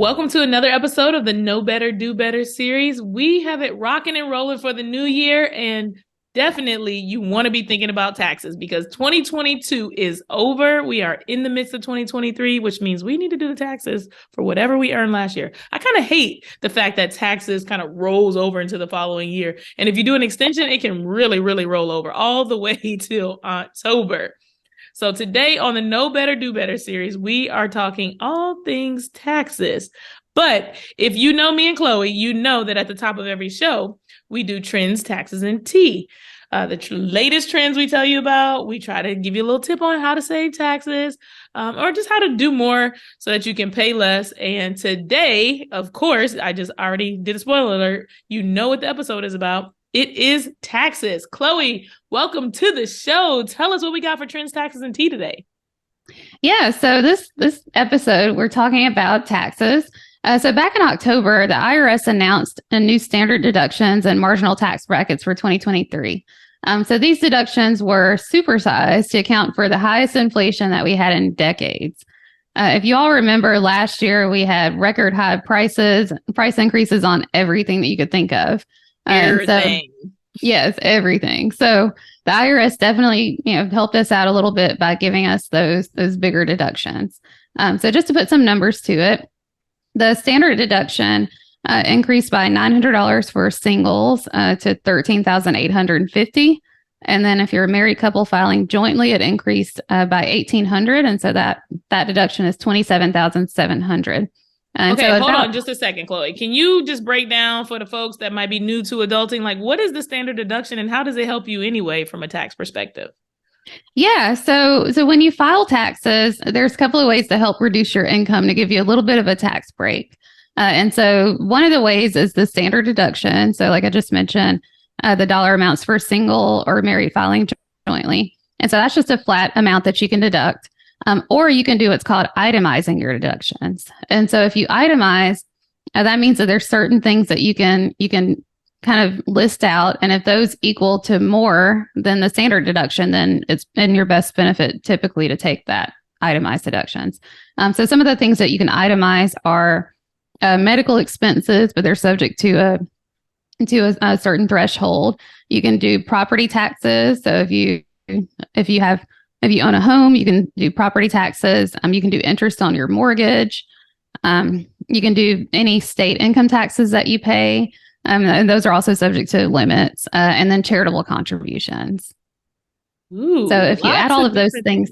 Welcome to another episode of the Know Better, Do Better series. We have it rocking and rolling for the new year, and definitely you want to be thinking about taxes because 2022 is over. We are in the midst of 2023, which means we need to do the taxes for whatever we earned last year. I kind of hate the fact that taxes kind of rolls over into the following year. And if you do an extension, it can really, really roll over all the way till October. So today on the Know Better, Do Better series, we are talking all things taxes. But if you know me and Chloe, you know that at the top of every show, we do trends, taxes, and tea. The latest trends we tell you about, we try to give you a little tip on how to save taxes or just how to do more so that you can pay less. And today, of course, I just already did a spoiler alert. You know what the episode is about. It is taxes. Chloe, welcome to the show. Tell us what we got for trends, taxes, and tea today. Yeah, so this episode, we're talking about taxes. So back in October, the IRS announced a new standard deductions and marginal tax brackets for 2023. So these deductions were supersized to account for the highest inflation that we had in decades. If you all remember last year, we had record high price increases on everything that you could think of. Everything. Yes, everything. So the IRS definitely, helped us out a little bit by giving us those bigger deductions. So just to put some numbers to it, the standard deduction increased by $900 for singles to $13,850. And then if you're a married couple filing jointly, it increased by $1,800. And so that deduction is $27,700. Okay, hold on just a second, Chloe. Can you just break down for the folks that might be new to adulting, like what is the standard deduction and how does it help you anyway from a tax perspective? Yeah, so when you file taxes, there's a couple of ways to help reduce your income to give you a little bit of a tax break. And so one of the ways is the standard deduction. So like I just mentioned, the dollar amounts for single or married filing jointly. And so that's just a flat amount that you can deduct. Or you can do what's called itemizing your deductions. And so if you itemize, that means that there's certain things that you can kind of list out. And if those equal to more than the standard deduction, then it's in your best benefit typically to take that itemized deductions. So some of the things that you can itemize are medical expenses, but they're subject to a certain threshold. You can do property taxes. So if you own a home, you can do property taxes. You can do interest on your mortgage. You can do any state income taxes that you pay. And those are also subject to limits. And then charitable contributions. Ooh, so if you add all of those things,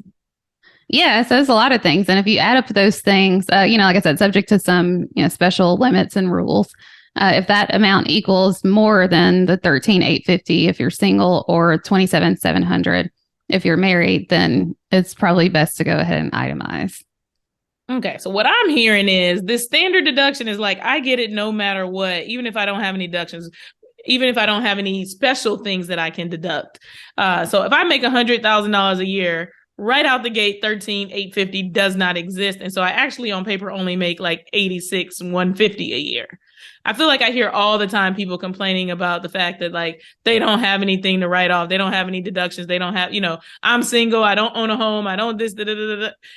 so there's a lot of things. And if you add up those things, like I said, subject to some special limits and rules. If that amount equals more than the $13,850 if you're single or $27,700 if you're married, then it's probably best to go ahead and itemize. Okay, so what I'm hearing is this standard deduction is like, I get it no matter what, even if I don't have any deductions, even if I don't have any special things that I can deduct. So if I make $100,000 a year, right out the gate, $13,850 does not exist. And so I actually on paper only make like $86,150 a year. I feel like I hear all the time people complaining about the fact that like they don't have anything to write off. They don't have any deductions. They don't have, I'm single. I don't own a home. I don't this,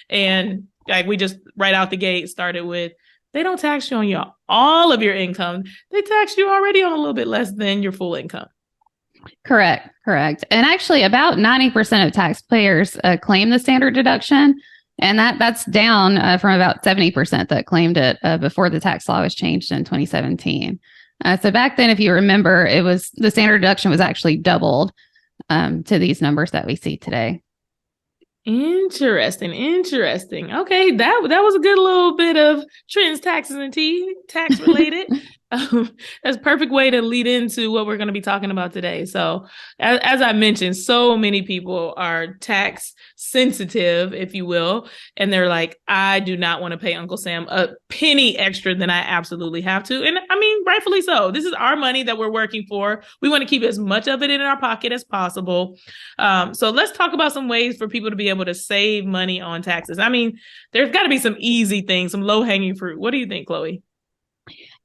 and like we just right out the gate started with, they don't tax you on all of your income. They tax you already on a little bit less than your full income. Correct. And actually about 90% of taxpayers claim the standard deduction. And that's down from about 70% that claimed it before the tax law was changed in 2017. So back then, if you remember, the standard deduction was actually doubled to these numbers that we see today. Interesting. Okay, that was a good little bit of trends, taxes, and tea, tax related. That's a perfect way to lead into what we're going to be talking about today. So as I mentioned, so many people are tax sensitive, if you will. And they're like, I do not want to pay Uncle Sam a penny extra than I absolutely have to. And I mean, rightfully so. This is our money that we're working for. We want to keep as much of it in our pocket as possible. So let's talk about some ways for people to be able to save money on taxes. I mean, there's got to be some easy things, some low hanging fruit. What do you think, Chloe?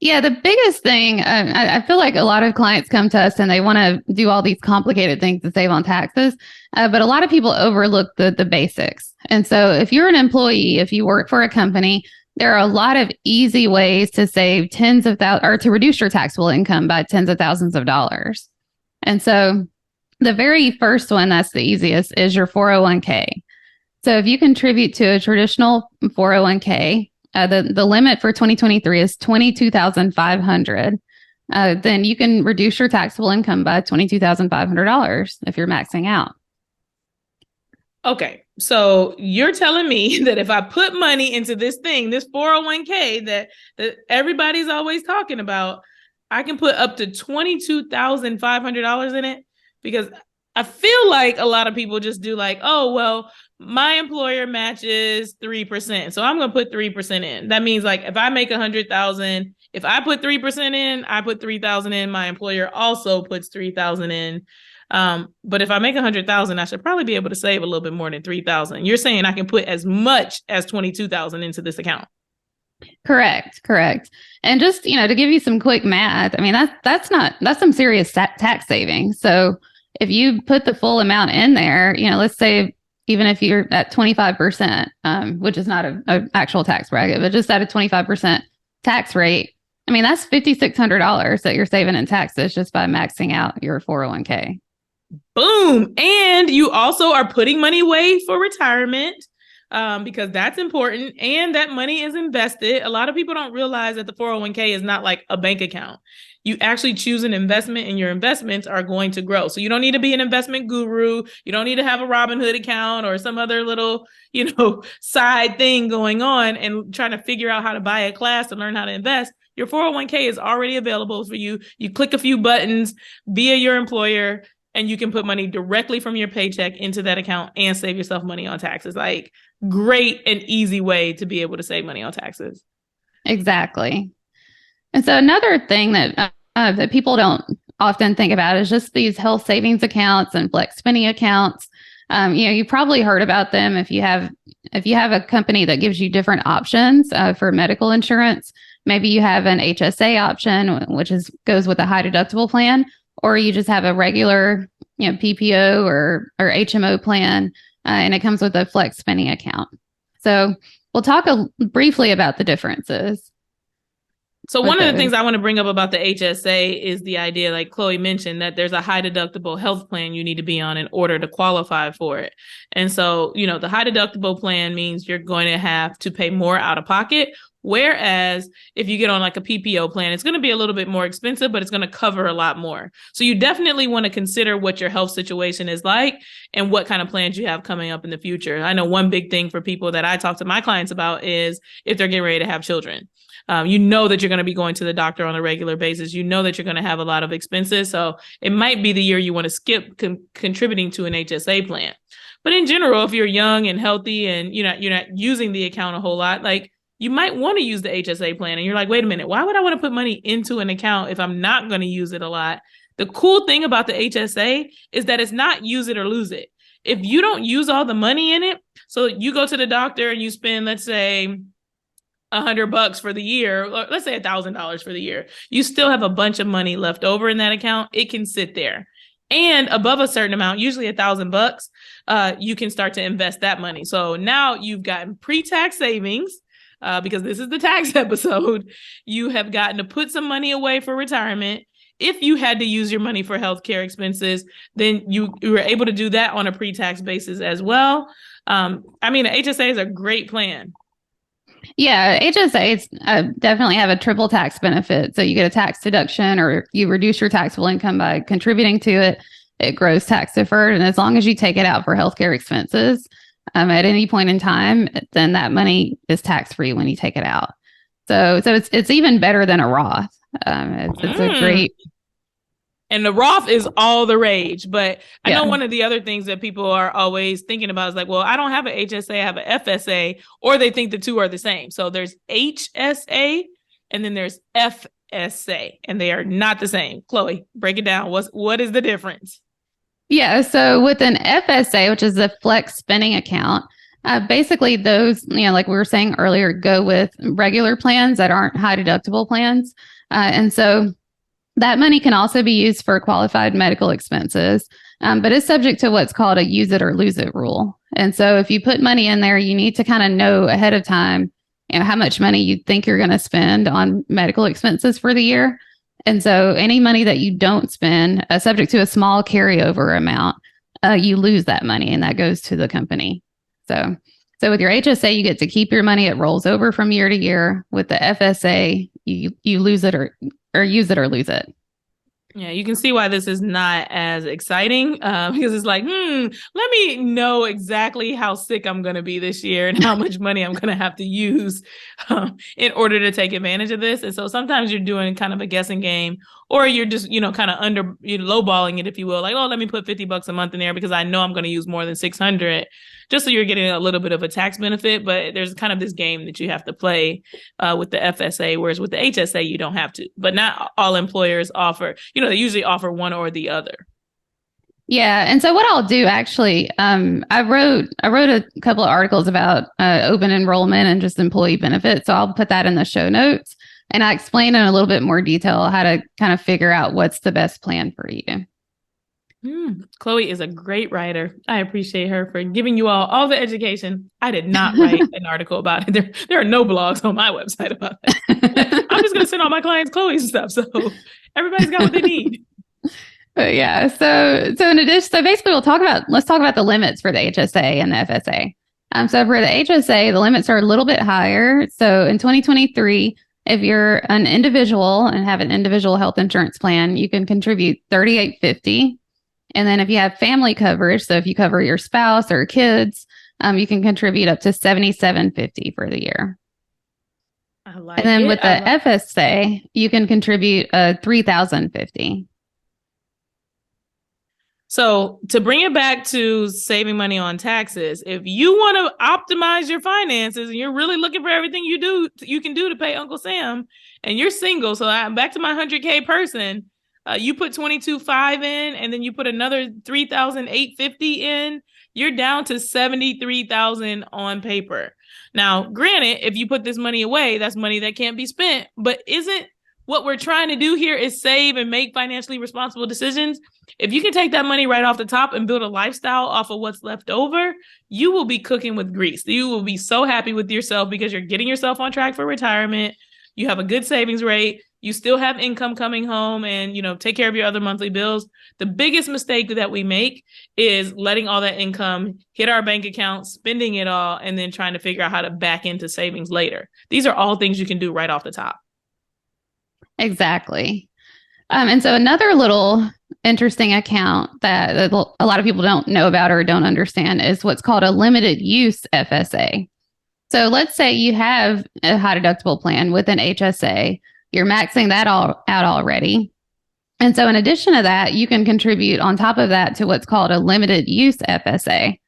Yeah, the biggest thing, I feel like a lot of clients come to us and they want to do all these complicated things to save on taxes, but a lot of people overlook the basics. And so if you're an employee, if you work for a company, there are a lot of easy ways to save tens of thousands or to reduce your taxable income by tens of thousands of dollars. And so the very first one that's the easiest is your 401k. So if you contribute to a traditional 401k, the limit for 2023 is $22,500. Then you can reduce your taxable income by $22,500 if you're maxing out. Okay, so you're telling me that if I put money into this thing, this 401k that everybody's always talking about, I can put up to $22,500 in it? Because I feel like a lot of people just do like, oh, well, my employer matches 3%. So I'm going to put 3% in. That means like if I make 100,000, if I put 3% in, I put 3,000 in. My employer also puts 3,000 in. But if I make 100,000, I should probably be able to save a little bit more than 3,000. You're saying I can put as much as 22,000 into this account. Correct. And just, to give you some quick math, I mean, that's some serious tax savings. So if you put the full amount in there, let's say, even if you're at 25%, which is not an actual tax bracket, but just at a 25% tax rate, I mean, that's $5,600 that you're saving in taxes just by maxing out your 401k. Boom. And you also are putting money away for retirement. Because that's important, and that money is invested. A lot of people don't realize that the 401k is not like a bank account. You actually choose an investment, and your investments are going to grow. So you don't need to be an investment guru. You don't need to have a Robinhood account or some other little, side thing going on and trying to figure out how to buy a class and learn how to invest. Your 401k is already available for you. You click a few buttons via your employer, and you can put money directly from your paycheck into that account and save yourself money on taxes. Like, great and easy way to be able to save money on taxes. Exactly. And so another thing that people don't often think about is just these health savings accounts and flex spending accounts. You probably heard about them if you have a company that gives you different options for medical insurance. Maybe you have an HSA option, which goes with a high deductible plan, or you just have a regular, PPO or HMO plan, and it comes with a flex spending account. So we'll talk briefly about the differences. So one of the things I want to bring up about the HSA is the idea, like Chloe mentioned, that there's a high deductible health plan you need to be on in order to qualify for it. And so, the high deductible plan means you're going to have to pay more out of pocket. Whereas if you get on like a PPO plan, it's going to be a little bit more expensive, but it's going to cover a lot more. So you definitely want to consider what your health situation is like and what kind of plans you have coming up in the future. I know one big thing for people that I talk to my clients about is if they're getting ready to have children. That you're going to be going to the doctor on a regular basis. That you're going to have a lot of expenses. So it might be the year you want to skip contributing to an HSA plan. But in general, if you're young and healthy and you're not using the account a whole lot, like, you might want to use the HSA plan. And you're like, wait a minute, why would I want to put money into an account if I'm not going to use it a lot? The cool thing about the HSA is that it's not use it or lose it. If you don't use all the money in it, so you go to the doctor and you spend, let's say, $100 for the year, or let's say $1,000 for the year, you still have a bunch of money left over in that account. It can sit there. And above a certain amount, usually $1,000, you can start to invest that money. So now you've gotten pre-tax savings. Because this is the tax episode, you have gotten to put some money away for retirement. If you had to use your money for healthcare expenses, then you were able to do that on a pre-tax basis as well. The HSA is a great plan. Yeah, HSAs definitely have a triple tax benefit. So you get a tax deduction, or you reduce your taxable income by contributing to it. It grows tax deferred. And as long as you take it out for healthcare expenses, at any point in time, then that money is tax-free when you take it out. So it's even better than a Roth. It's a great. And the Roth is all the rage. But I know one of the other things that people are always thinking about is like, well, I don't have an HSA, I have an FSA, or they think the two are the same. So there's HSA and then there's FSA, and they are not the same. Chloe, break it down. What is the difference? Yeah, so with an FSA, which is a flex spending account, basically those, like we were saying earlier, go with regular plans that aren't high deductible plans. And so that money can also be used for qualified medical expenses, but it's subject to what's called a use it or lose it rule. And so if you put money in there, you need to kind of know ahead of time, how much money you think you're going to spend on medical expenses for the year. And so any money that you don't spend, subject to a small carryover amount, you lose that money and that goes to the company. So with your HSA, you get to keep your money. It rolls over from year to year. With the FSA, you lose it or use it or lose it. Yeah, you can see why this is not as exciting because it's like, let me know exactly how sick I'm going to be this year and how much money I'm going to have to use in order to take advantage of this. And so sometimes you're doing kind of a guessing game, or you're just, kind of you're lowballing it, if you will. Like, oh, let me put $50 a month in there because I know I'm going to use more than 600, just so you're getting a little bit of a tax benefit. But there's kind of this game that you have to play with the FSA, whereas with the HSA, you don't have to. But not all employers offer, they usually offer one or the other. Yeah. And so what I'll do actually, I wrote a couple of articles about open enrollment and just employee benefits. So I'll put that in the show notes. And I explain in a little bit more detail how to kind of figure out what's the best plan for you. Chloe is a great writer. I appreciate her for giving you all the education. I did not write an article about it. There are no blogs on my website about that. I'm just going to send all my clients Chloe's stuff. So everybody's got what they need. But yeah, so in addition, so basically let's talk about the limits for the HSA and the FSA. So for the HSA, the limits are a little bit higher. So in 2023, if you're an individual and have an individual health insurance plan, you can contribute $38.50. And then if you have family coverage, so if you cover your spouse or kids, you can contribute up to $77.50 for the year. And then with the FSA, you can contribute $3,050. So to bring it back to saving money on taxes, if you want to optimize your finances and you're really looking for everything you can do to pay Uncle Sam, and you're single, so I'm back to my 100K person, you put 22.5 in, and then you put another 3,850 in, you're down to 73,000 on paper. Now, granted, if you put this money away, that's money that can't be spent, but isn't what we're trying to do here is save and make financially responsible decisions? If you can take that money right off the top and build a lifestyle off of what's left over, you will be cooking with grease. You will be so happy with yourself because you're getting yourself on track for retirement. You have a good savings rate. You still have income coming home and, take care of your other monthly bills. The biggest mistake that we make is letting all that income hit our bank account, spending it all, and then trying to figure out how to back into savings later. These are all things you can do right off the top. Exactly. And so another little interesting account that a lot of people don't know about or don't understand is what's called a limited use FSA. So let's say you have a high deductible plan with an HSA. You're maxing that all out already. And so in addition to that, you can contribute on top of that to what's called a limited use FSA.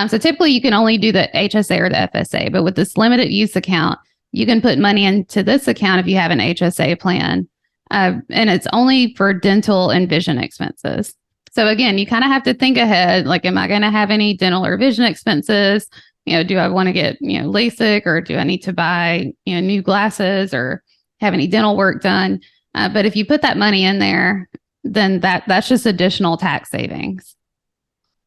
So typically you can only do the HSA or the FSA, but with this limited use account, you can put money into this account if you have an HSA plan. And it's only for dental and vision expenses. So again, you kind of have to think ahead. Like, am I going to have any dental or vision expenses? Do I want to get, LASIK, or do I need to buy, new glasses or have any dental work done? But if you put that money in there, then that's just additional tax savings.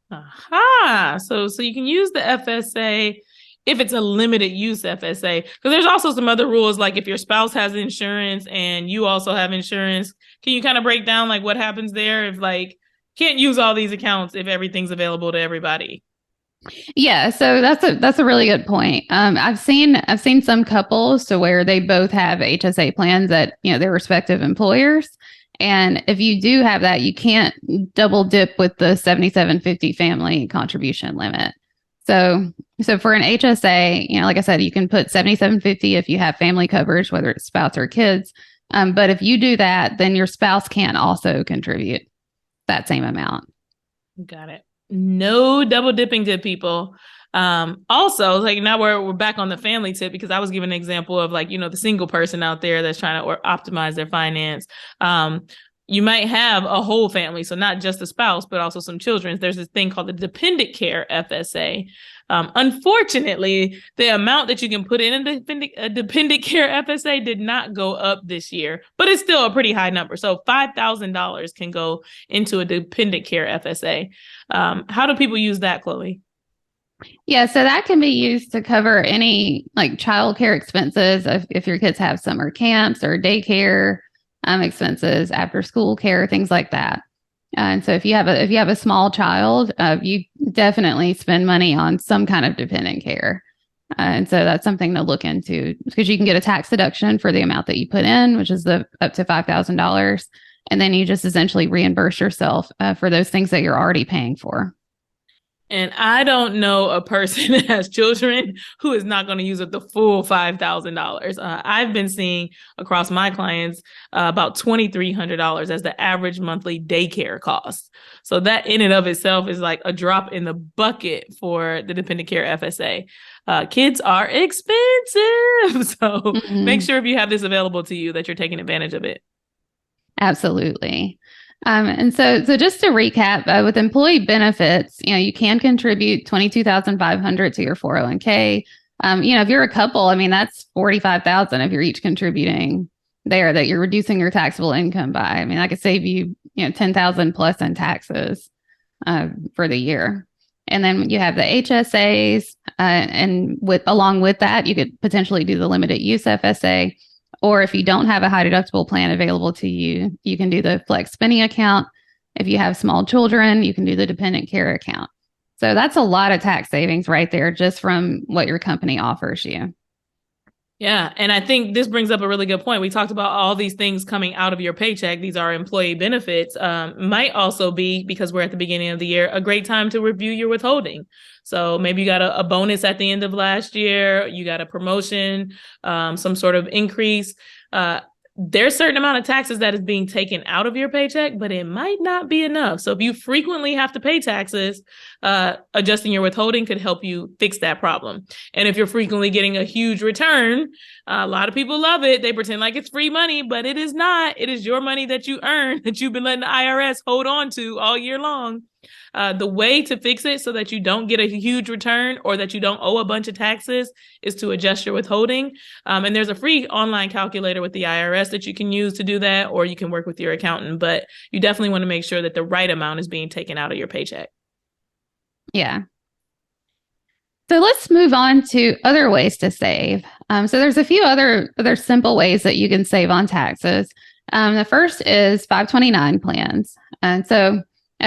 Aha. So you can use the FSA if it's a limited use FSA, because there's also some other rules, like if your spouse has insurance and you also have insurance. Can you kind of break down like what happens there if can't use all these accounts if everything's available to everybody? Yeah, so that's a really good point. I've seen some couples to where they both have HSA plans at their respective employers, and if you do have that, you can't double dip with the $77.50 family contribution limit. So for an HSA, like I said, you can put $77.50 if you have family coverage, whether it's spouse or kids. But if you do that, then your spouse can also contribute that same amount. Got it. No double dipping tip, people. Also, now we're back on the family tip, because I was giving an example of the single person out there that's trying to optimize their finance. You might have a whole family, so not just a spouse, but also some children. There's this thing called the dependent care FSA. Unfortunately, the amount that you can put in a dependent care FSA did not go up this year, but it's still a pretty high number. So $5,000 can go into a dependent care FSA. How do people use that, Chloe? Yeah, so that can be used to cover any like childcare expenses if your kids have summer camps or daycare expenses, after school care, things like that. And so if you have a small child, you definitely spend money on some kind of dependent care. And so that's something to look into because you can get a tax deduction for the amount that you put in, which is the up to $5,000. And then you just essentially reimburse yourself for those things that you're already paying for. And I don't know a person that has children who is not going to use up the full $5,000. I've been seeing across my clients about $2,300 as the average monthly daycare cost. So that in and of itself is like a drop in the bucket for the dependent care FSA. Kids are expensive. So make sure if you have this available to you that you're taking advantage of it. Absolutely. And so just to recap, with employee benefits, you can contribute 22,500 to your 401k. If you're a couple, I mean, that's 45,000 if you're each contributing there that you're reducing your taxable income by. I mean, I could save you, 10,000 plus in taxes for the year. And then you have the HSAs, and along with that, you could potentially do the limited use FSA. Or if you don't have a high deductible plan available to you, you can do the flex spending account. If you have small children, you can do the dependent care account. So that's a lot of tax savings right there just from what your company offers you. Yeah. And I think this brings up a really good point. We talked about all these things coming out of your paycheck. These are employee benefits. Might also be, because we're at the beginning of the year, a great time to review your withholding. So maybe you got a bonus at the end of last year, you got a promotion, some sort of increase. There's a certain amount of taxes that is being taken out of your paycheck, but it might not be enough. So if you frequently have to pay taxes, adjusting your withholding could help you fix that problem. And if you're frequently getting a huge return, a lot of people love it. They pretend like it's free money, but it is not. It is your money that you earn that you've been letting the IRS hold on to all year long. The way to fix it so that you don't get a huge return or that you don't owe a bunch of taxes is to adjust your withholding. And there's a free online calculator with the IRS that you can use to do that, or you can work with your accountant. But you definitely want to make sure that the right amount is being taken out of your paycheck. Yeah. So let's move on to other ways to save. So there's a few other simple ways that you can save on taxes. The first is 529 plans. And so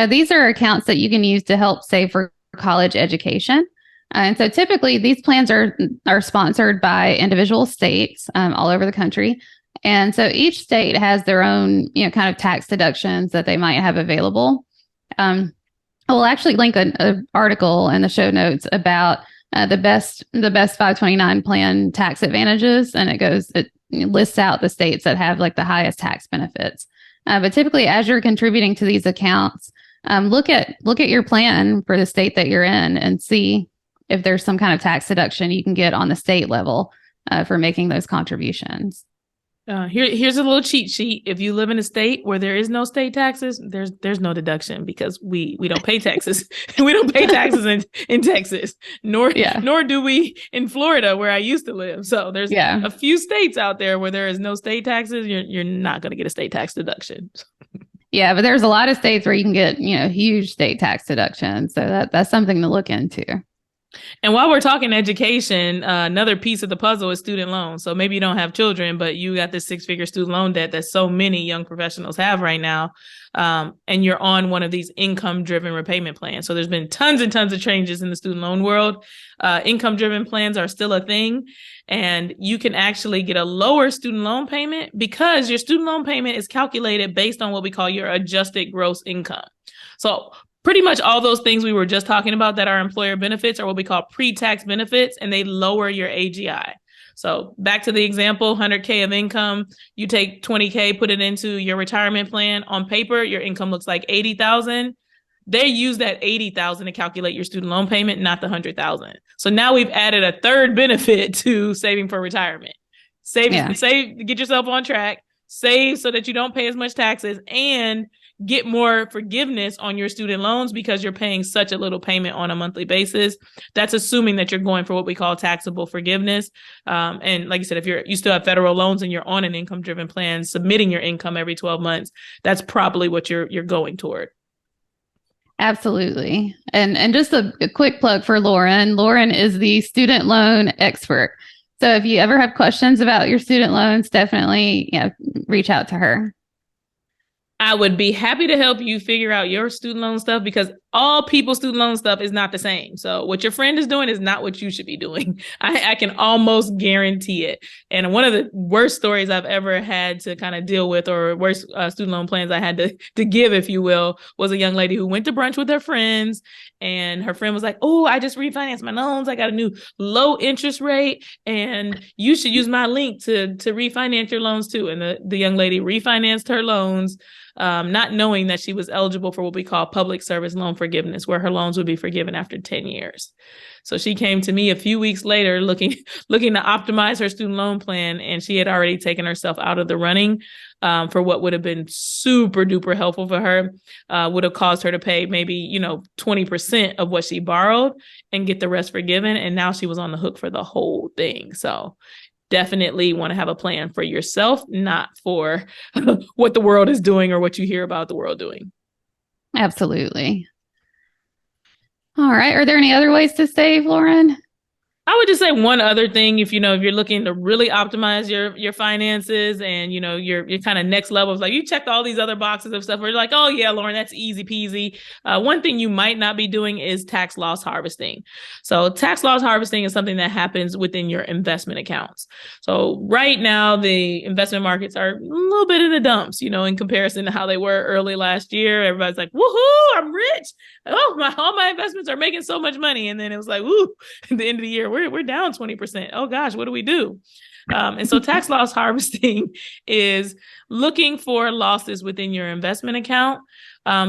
these are accounts that you can use to help save for college education. And so typically these plans are sponsored by individual states all over the country. And so each state has their own, kind of tax deductions that they might have available. I will actually link an article in the show notes about the best 529 plan tax advantages. And it lists out the states that have like the highest tax benefits. But typically as you're contributing to these accounts, look at your plan for the state that you're in and see if there's some kind of tax deduction you can get on the state level for making those contributions. Here's a little cheat sheet. If you live in a state where there is no state taxes, there's no deduction because we don't pay taxes. We don't pay taxes in Texas, nor do we in Florida where I used to live. So there's a few states out there where there is no state taxes. You're not going to get a state tax deduction. Yeah, but there's a lot of states where you can get, huge state tax deductions. So that's something to look into. And while we're talking education, another piece of the puzzle is student loans. So maybe you don't have children, but you got this 6-figure student loan debt that so many young professionals have right now. And you're on one of these income-driven repayment plans. So there's been tons and tons of changes in the student loan world. Income-driven plans are still a thing. And you can actually get a lower student loan payment because your student loan payment is calculated based on what we call your adjusted gross income. So pretty much all those things we were just talking about that are employer benefits are what we call pre-tax benefits, and they lower your AGI. So back to the example, 100K of income, you take 20K, put it into your retirement plan. On paper, your income looks like 80,000. They use that 80,000 to calculate your student loan payment, not the 100,000. So now we've added a third benefit to saving for retirement. Save, get yourself on track, save so that you don't pay as much taxes, and get more forgiveness on your student loans because you're paying such a little payment on a monthly basis. That's assuming that you're going for what we call taxable forgiveness. And like you said, if you still have federal loans and you're on an income-driven plan, submitting your income every 12 months, that's probably what you're going toward. Absolutely. And just a quick plug for Lauren. Lauren is the student loan expert. So if you ever have questions about your student loans, definitely reach out to her. I would be happy to help you figure out your student loan stuff because all people's student loan stuff is not the same. So what your friend is doing is not what you should be doing. I can almost guarantee it. And one of the worst stories I've ever had to kind of deal with, or worst student loan plans I had to give, if you will, was a young lady who went to brunch with her friends, and her friend was like, "Oh, I just refinanced my loans. I got a new low interest rate, and you should use my link to refinance your loans too." And the young lady refinanced her loans, not knowing that she was eligible for what we call public service loan forgiveness, where her loans would be forgiven after 10 years. So she came to me a few weeks later looking to optimize her student loan plan, and she had already taken herself out of the running for what would have been super duper helpful for her, would have caused her to pay maybe 20% of what she borrowed and get the rest forgiven. And now she was on the hook for the whole thing. So definitely want to have a plan for yourself, not for what the world is doing or what you hear about the world doing. Absolutely. All right. Are there any other ways to save, Lauren? I would just say one other thing. If you're looking to really optimize your finances, and your kind of next level is like, you checked all these other boxes of stuff where you're like, oh yeah, Lauren, that's easy peasy. One thing you might not be doing is tax loss harvesting. So tax loss harvesting is something that happens within your investment accounts. So right now the investment markets are a little bit in the dumps, in comparison to how they were early last year. Everybody's like, woohoo, I'm rich. Oh, all my investments are making so much money. And then it was like, woo, at the end of the year, we're down 20%. Oh gosh, what do we do? And so tax loss harvesting is looking for losses within your investment account,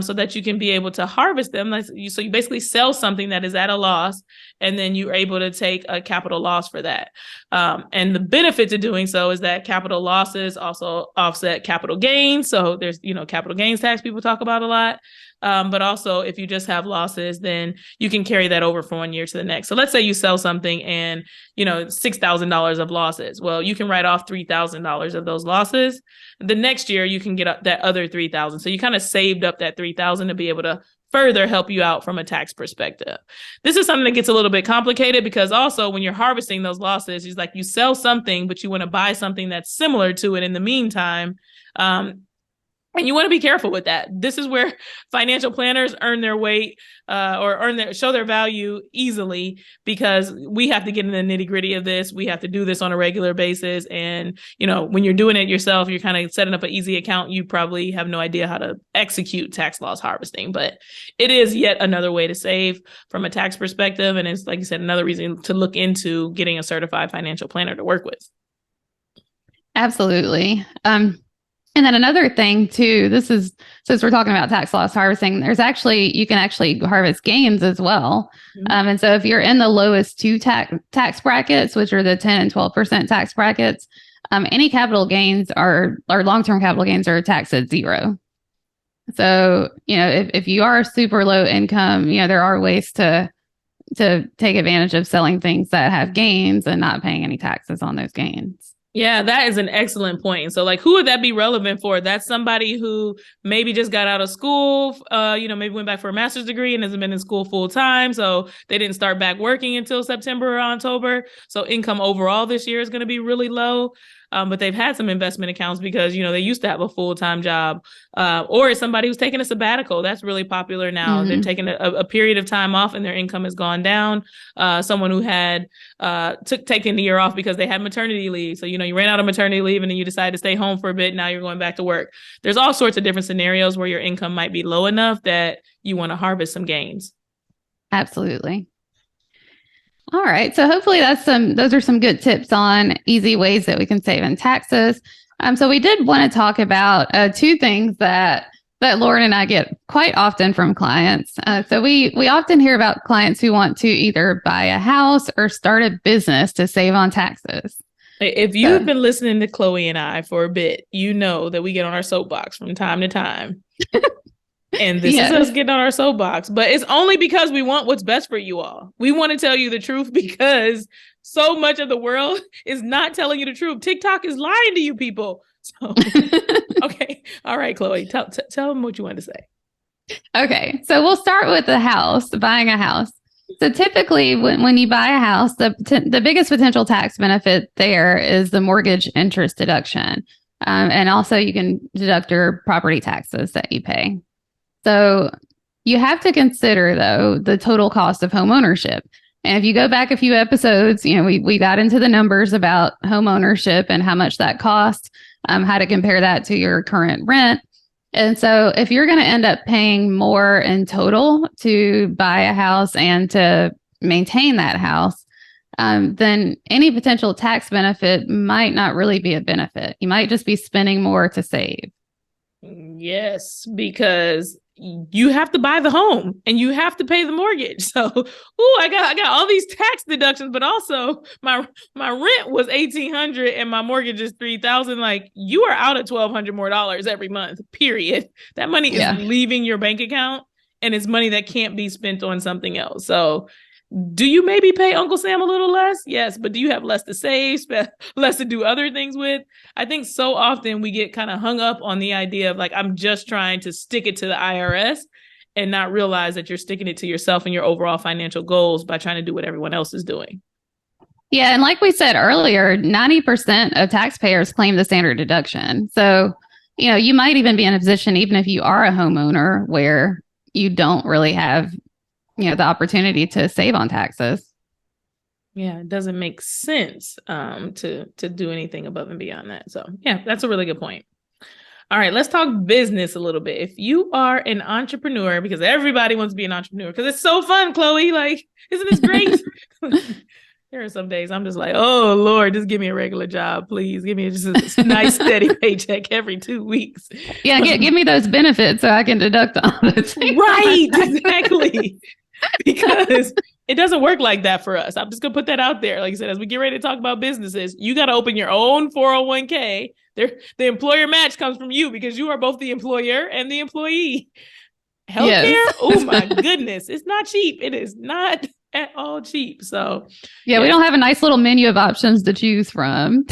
so that you can be able to harvest them. So you basically sell something that is at a loss, and then you're able to take a capital loss for that. And the benefit to doing so is that capital losses also offset capital gains. So there's, capital gains tax people talk about a lot. But also if you just have losses, then you can carry that over from one year to the next. So let's say you sell something and, $6,000 of losses. Well, you can write off $3,000 of those losses. The next year you can get that other 3,000. So you kind of saved up that 3,000 to be able to further help you out from a tax perspective. This is something that gets a little bit complicated because also when you're harvesting those losses, it's like you sell something, but you want to buy something that's similar to it in the meantime. And you want to be careful with that. This is where financial planners earn their weight, or show their value easily, because we have to get in the nitty gritty of this. We have to do this on a regular basis. And, when you're doing it yourself, you're kind of setting up an easy account. You probably have no idea how to execute tax loss harvesting, but it is yet another way to save from a tax perspective. And it's, like you said, another reason to look into getting a certified financial planner to work with. Absolutely. And then another thing too, this is, since we're talking about tax loss harvesting, you can actually harvest gains as well. Mm-hmm. And so if you're in the lowest two tax brackets, which are the 10 and 12% tax brackets, any capital gains or long-term capital gains are taxed at zero. So, if you are super low income, there are ways to take advantage of selling things that have gains and not paying any taxes on those gains. Yeah, that is an excellent point. So who would that be relevant for? That's somebody who maybe just got out of school, maybe went back for a master's degree and hasn't been in school full time. So they didn't start back working until September or October. So income overall this year is going to be really low. But they've had some investment accounts because, they used to have a full-time job, or somebody who's taking a sabbatical. That's really popular now. Mm-hmm. They're taking a period of time off and their income has gone down. Someone who had taken the year off because they had maternity leave. So, you ran out of maternity leave and then you decided to stay home for a bit. Now you're going back to work. There's all sorts of different scenarios where your income might be low enough that you want to harvest some gains. Absolutely. All right. So hopefully those are some good tips on easy ways that we can save in taxes. So we did want to talk about two things that Lauren and I get quite often from clients. So we often hear about clients who want to either buy a house or start a business to save on taxes. If you've been listening to Chloe and I for a bit, you know that we get on our soapbox from time to time. And this is us getting on our soapbox, but it's only because we want what's best for you all. We want to tell you the truth because so much of the world is not telling you the truth. TikTok is lying to you people. So, okay. All right, Chloe, tell them what you wanted to say. Okay, so we'll start with the house, buying a house. So typically, when you buy a house, the biggest potential tax benefit there is the mortgage interest deduction, and also you can deduct your property taxes that you pay. So you have to consider though the total cost of home ownership. And if you go back a few episodes, we got into the numbers about home ownership and how much that costs, how to compare that to your current rent. And so if you're going to end up paying more in total to buy a house and to maintain that house, then any potential tax benefit might not really be a benefit. You might just be spending more to save. Yes, because you have to buy the home and you have to pay the mortgage. So, I got all these tax deductions, but also my rent was $1,800 and my mortgage is $3,000. Like, you are out at $1,200 more every month. Period. That money is leaving your bank account, and it's money that can't be spent on something else. So, do you maybe pay Uncle Sam a little less? Yes, but do you have less to save, less to do other things with? I think so often we get kind of hung up on the idea of like, I'm just trying to stick it to the IRS and not realize that you're sticking it to yourself and your overall financial goals by trying to do what everyone else is doing. Yeah, and like we said earlier, 90% of taxpayers claim the standard deduction. So, you might even be in a position, even if you are a homeowner, where you don't really have the opportunity to save on taxes. Yeah, it doesn't make sense to do anything above and beyond that. So yeah, that's a really good point. All right, let's talk business a little bit. If you are an entrepreneur, because everybody wants to be an entrepreneur, because it's so fun, Chloe. Like, isn't this great? There are some days I'm just like, oh Lord, just give me a regular job, please. Give me just a nice steady paycheck every 2 weeks. Yeah, give me those benefits so I can deduct all those. Right, exactly. Because it doesn't work like that for us. I'm just going to put that out there. Like I said, as we get ready to talk about businesses, you got to open your own 401k. The employer match comes from you because you are both the employer and the employee. Healthcare? Oh my goodness. It's not cheap. It is not at all cheap. So yeah, we don't have a nice little menu of options to choose from.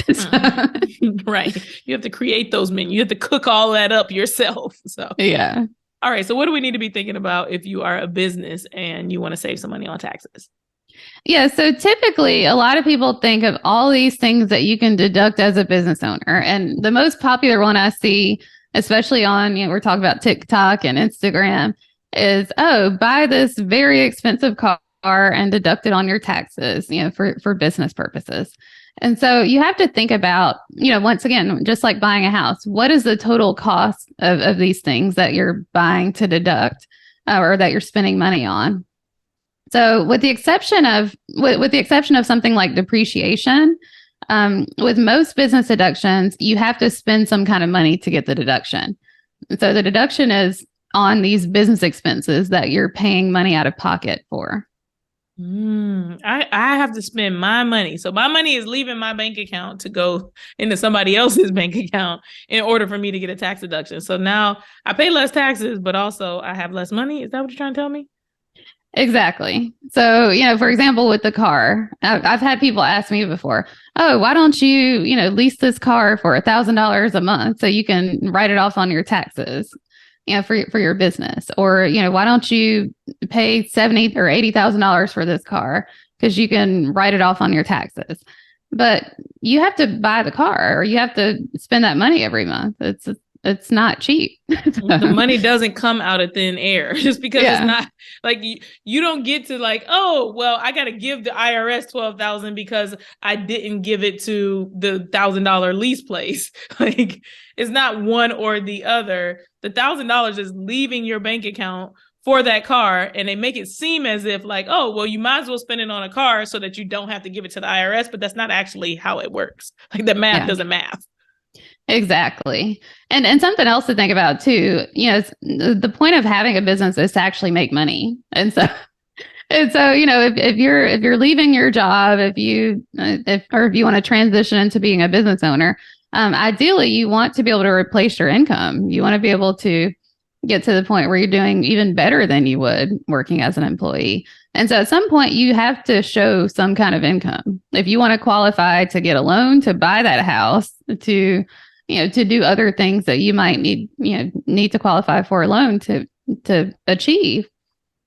Right. You have to create those menus. You have to cook all that up yourself. So yeah. All right. So what do we need to be thinking about if you are a business and you want to save some money on taxes? Yeah. So typically a lot of people think of all these things that you can deduct as a business owner. And the most popular one I see, especially on, we're talking about TikTok and Instagram, is, buy this very expensive car and deduct it on your taxes, for business purposes. And so you have to think about, once again, just like buying a house, what is the total cost of these things that you're buying to deduct or that you're spending money on? So with the exception of something like depreciation, with most business deductions, you have to spend some kind of money to get the deduction. And so the deduction is on these business expenses that you're paying money out of pocket for. I have to spend my money. So my money is leaving my bank account to go into somebody else's bank account in order for me to get a tax deduction. So now I pay less taxes, but also I have less money. Is that what you're trying to tell me? Exactly. So, for example, with the car, I've had people ask me before, oh, why don't you, lease this car for $1,000 a month so you can write it off on your taxes? For your business, or, why don't you pay $70,000 or $80,000 for this car because you can write it off on your taxes? But you have to buy the car, or you have to spend that money every month. It's not cheap. The money doesn't come out of thin air just because it's not like you don't get to like, oh, well, I got to give the IRS $12,000 because I didn't give it to the $1,000 lease place. Like, it's not one or the other. The $1,000 is leaving your bank account for that car, and they make it seem as if like, oh, well, you might as well spend it on a car so that you don't have to give it to the IRS, but that's not actually how it works. Like, the math doesn't math. Exactly. And something else to think about too, the point of having a business is to actually make money. And so if you're leaving your job, if you want to transition into being a business owner, ideally you want to be able to replace your income. You want to be able to get to the point where you're doing even better than you would working as an employee. And so at some point you have to show some kind of income. If you want to qualify to get a loan to buy that house, to do other things that you might need to qualify for a loan to to achieve,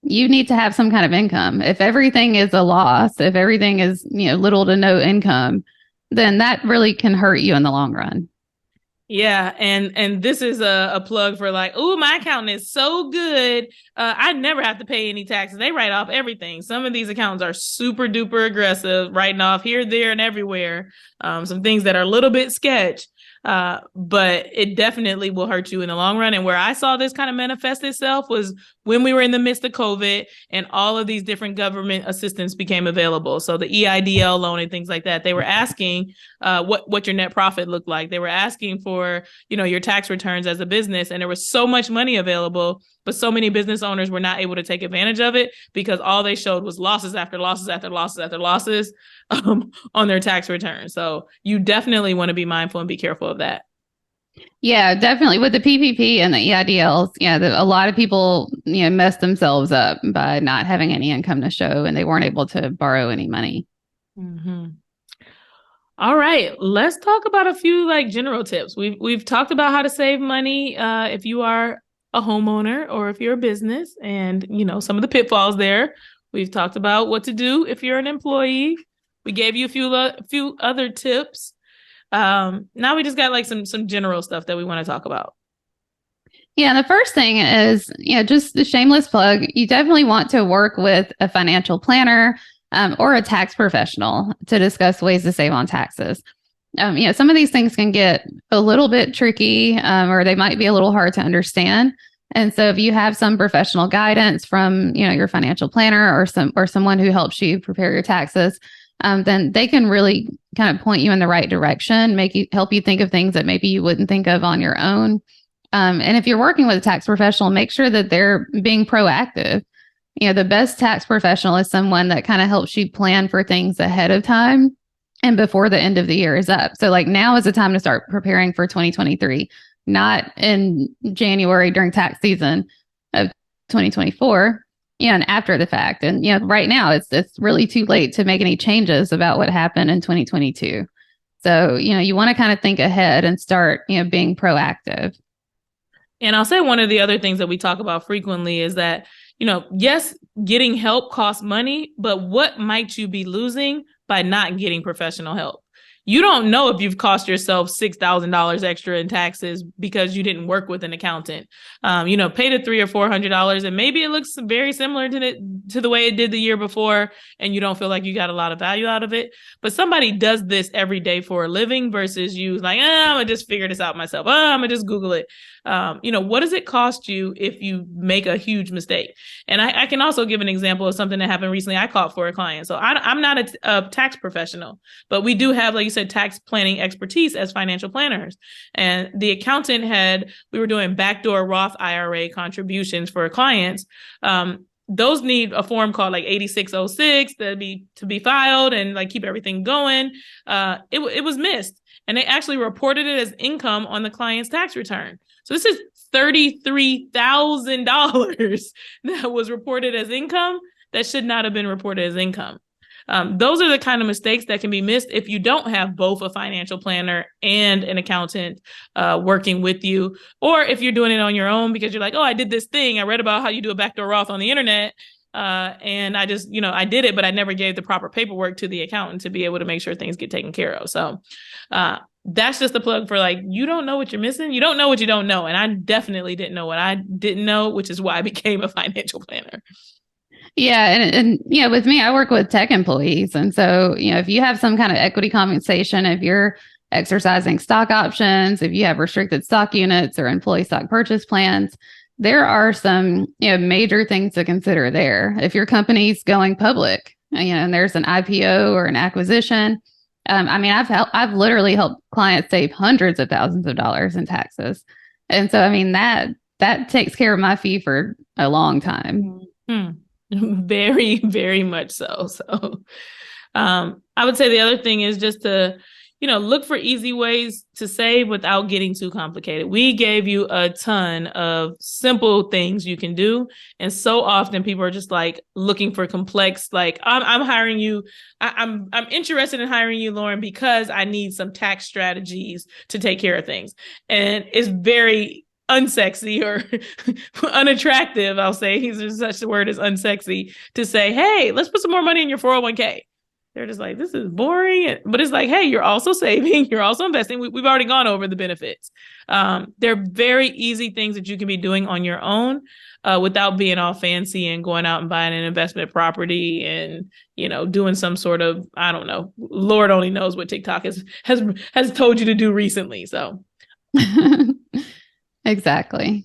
you need to have some kind of income. If everything is a loss, if everything is, little to no income, then that really can hurt you in the long run. Yeah, and this is a plug for like, oh, my accountant is so good. I never have to pay any taxes. They write off everything. Some of these accountants are super duper aggressive, writing off here, there, and everywhere. Some things that are a little bit sketch. But it definitely will hurt you in the long run. And where I saw this kind of manifest itself was when we were in the midst of COVID and all of these different government assistance became available. So the EIDL loan and things like that, they were asking what your net profit looked like. They were asking for, your tax returns as a business. And there was so much money available, but so many business owners were not able to take advantage of it because all they showed was losses after losses after losses after losses on their tax return. So you definitely want to be mindful and be careful of that. Yeah, definitely. With the PPP and the EIDLs, a lot of people, messed themselves up by not having any income to show, and they weren't able to borrow any money. Mm-hmm. All right, let's talk about a few like general tips. We've talked about how to save money if you are a homeowner or if you're a business, and some of the pitfalls there. We've talked about what to do if you're an employee. We gave you a few other tips. Now we just got like some general stuff that we want to talk about. Yeah, the first thing is, just the shameless plug. You definitely want to work with a financial planner or a tax professional to discuss ways to save on taxes. Some of these things can get a little bit tricky, or they might be a little hard to understand. And so if you have some professional guidance from, your financial planner or someone who helps you prepare your taxes, then they can really kind of point you in the right direction, help you think of things that maybe you wouldn't think of on your own. And if you're working with a tax professional, make sure that they're being proactive. The best tax professional is someone that kind of helps you plan for things ahead of time and before the end of the year is up. So like now is the time to start preparing for 2023, not in January during tax season of 2024, and after the fact. And, right now it's really too late to make any changes about what happened in 2022. So, you want to kind of think ahead and start, being proactive. And I'll say one of the other things that we talk about frequently is that, yes, getting help costs money, but what might you be losing by not getting professional help? You don't know if you've cost yourself $6,000 extra in taxes because you didn't work with an accountant. Pay the $300 or $400, and maybe it looks very similar to the way it did the year before, and you don't feel like you got a lot of value out of it. But somebody does this every day for a living versus you like, I'm gonna just figure this out myself. I'm gonna just Google it. What does it cost you if you make a huge mistake? And I can also give an example of something that happened recently I caught for a client. So I'm not a tax professional, but we do have, like you said, tax planning expertise as financial planners. And the accountant we were doing backdoor Roth IRA contributions for clients. Those need a form called like 8606 to be filed and like keep everything going. It was missed, and they actually reported it as income on the client's tax return. So this is $33,000 that was reported as income that should not have been reported as income. Those are the kind of mistakes that can be missed if you don't have both a financial planner and an accountant working with you, or if you're doing it on your own because you're like, oh, I did this thing. I read about how you do a backdoor Roth on the internet. And I just, I did it, but I never gave the proper paperwork to the accountant to be able to make sure things get taken care of. So that's just a plug for like, you don't know what you're missing. You don't know what you don't know. And I definitely didn't know what I didn't know, which is why I became a financial planner. Yeah. And with me, I work with tech employees. And so, if you have some kind of equity compensation, if you're exercising stock options, if you have restricted stock units or employee stock purchase plans, there are some, major things to consider there. If your company's going public, and there's an IPO or an acquisition, I've literally helped clients save hundreds of thousands of dollars in taxes. And so, that takes care of my fee for a long time. Mm-hmm. Very, very much so. So I would say the other thing is just to, look for easy ways to save without getting too complicated. We gave you a ton of simple things you can do. And so often people are just like looking for complex, like I'm hiring you. I'm interested in hiring you, Lauren, because I need some tax strategies to take care of things. And it's very unsexy or unattractive, I'll say, there's such a word as unsexy, to say, hey, let's put some more money in your 401k. They're just like, this is boring. But it's like, hey, you're also saving, you're also investing. We've already gone over the benefits. They're very easy things that you can be doing on your own without being all fancy and going out and buying an investment property and, doing some sort of, I don't know, Lord only knows what TikTok has told you to do recently. So. Exactly.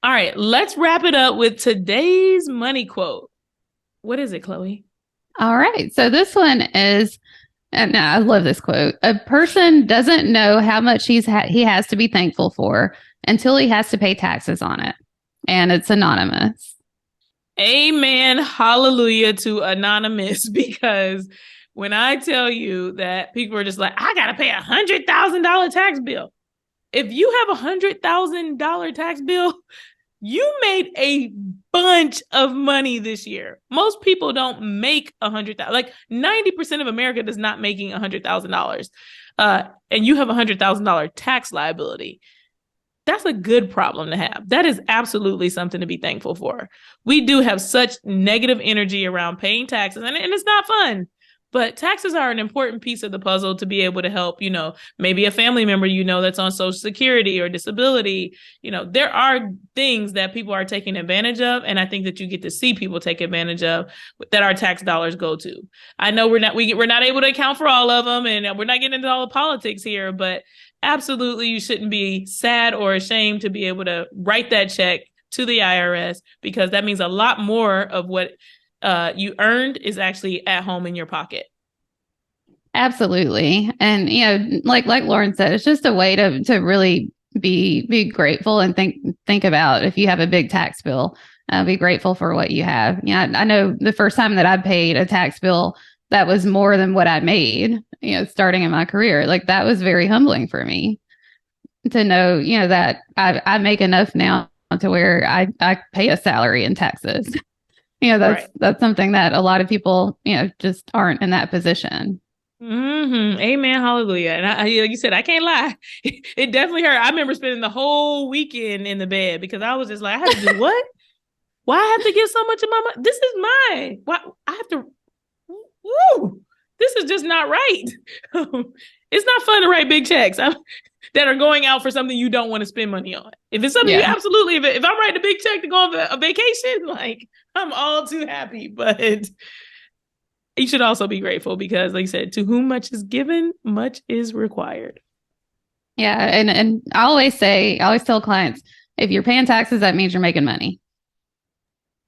All right, let's wrap it up with today's money quote. What is it, Chloe? All right. So this one is, and I love this quote. A person doesn't know how much he has to be thankful for until he has to pay taxes on it. And it's anonymous. Amen. Hallelujah to anonymous, because when I tell you that people are just like, I got to pay $100,000 tax bill. If you have $100,000 tax bill, you made a bunch of money this year. Most people don't make $100,000. Like 90% of America does not making $100,000. And you have $100,000 tax liability. That's a good problem to have. That is absolutely something to be thankful for. We do have such negative energy around paying taxes, and it's not fun. But taxes are an important piece of the puzzle to be able to help, maybe a family member, that's on Social Security or disability. There are things that people are taking advantage of. And I think that you get to see people take advantage of that our tax dollars go to. I know we're not able to account for all of them, and we're not getting into all the politics here, but absolutely you shouldn't be sad or ashamed to be able to write that check to the IRS, because that means a lot more of what you earned is actually at home in your pocket. Absolutely. And, like Lauren said, it's just a way to really be grateful and think about if you have a big tax bill, be grateful for what you have. I know the first time that I paid a tax bill that was more than what I made, starting in my career, like that was very humbling for me to know, that I make enough now to where I pay a salary in taxes. That's something that a lot of people, just aren't in that position. Mm-hmm. Amen. Hallelujah. And like you said, I can't lie. It definitely hurt. I remember spending the whole weekend in the bed because I was just like, I have to do what? Why I have to give so much of my money? This is mine. Why I have to? Woo! This is just not right. It's not fun to write big checks that are going out for something you don't want to spend money on. If it's something you absolutely, if I'm writing a big check to go on a vacation, like I'm all too happy. But you should also be grateful because, like you said, to whom much is given, much is required. Yeah. And I always tell clients, if you're paying taxes, that means you're making money.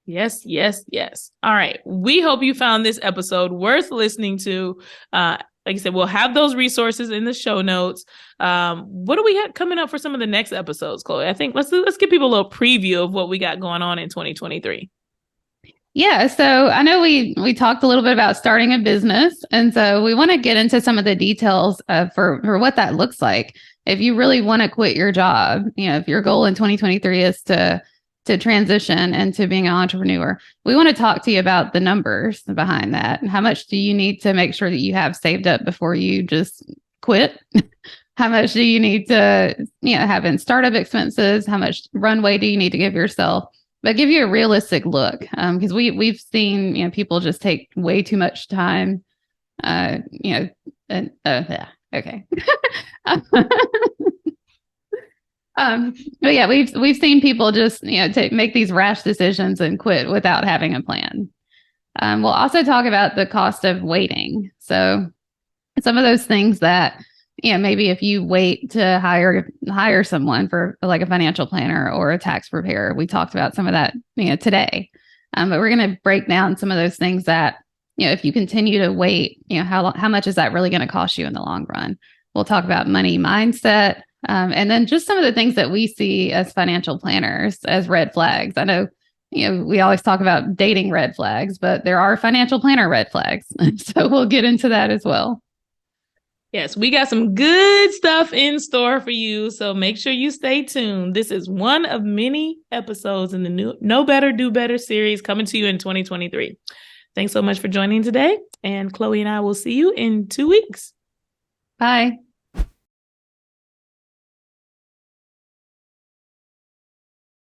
Yes, yes, yes. All right. We hope you found this episode worth listening to. Like I said, we'll have those resources in the show notes. What do we have coming up for some of the next episodes, Chloe? I think let's give people a little preview of what we got going on in 2023. Yeah. So I know we talked a little bit about starting a business. And so we want to get into some of the details for what that looks like. If you really want to quit your job, if your goal in 2023 is to transition into being an entrepreneur, we want to talk to you about the numbers behind that. How much do you need to make sure that you have saved up before you just quit? How much do you need to, have in startup expenses? How much runway do you need to give yourself? But give you a realistic look, because we've seen, people just take way too much time. Okay. But yeah, we've seen people just make these rash decisions and quit without having a plan. We'll also talk about the cost of waiting. So some of those things that maybe if you wait to hire someone for like a financial planner or a tax preparer, we talked about some of that today. But we're going to break down some of those things that if you continue to wait, how much is that really going to cost you in the long run? We'll talk about money mindset. And then just some of the things that we see as financial planners as red flags. I know, we always talk about dating red flags, but there are financial planner red flags. So we'll get into that as well. Yes, we got some good stuff in store for you. So make sure you stay tuned. This is one of many episodes in the new Know Better, Do Better series coming to you in 2023. Thanks so much for joining today. And Chloe and I will see you in 2 weeks. Bye.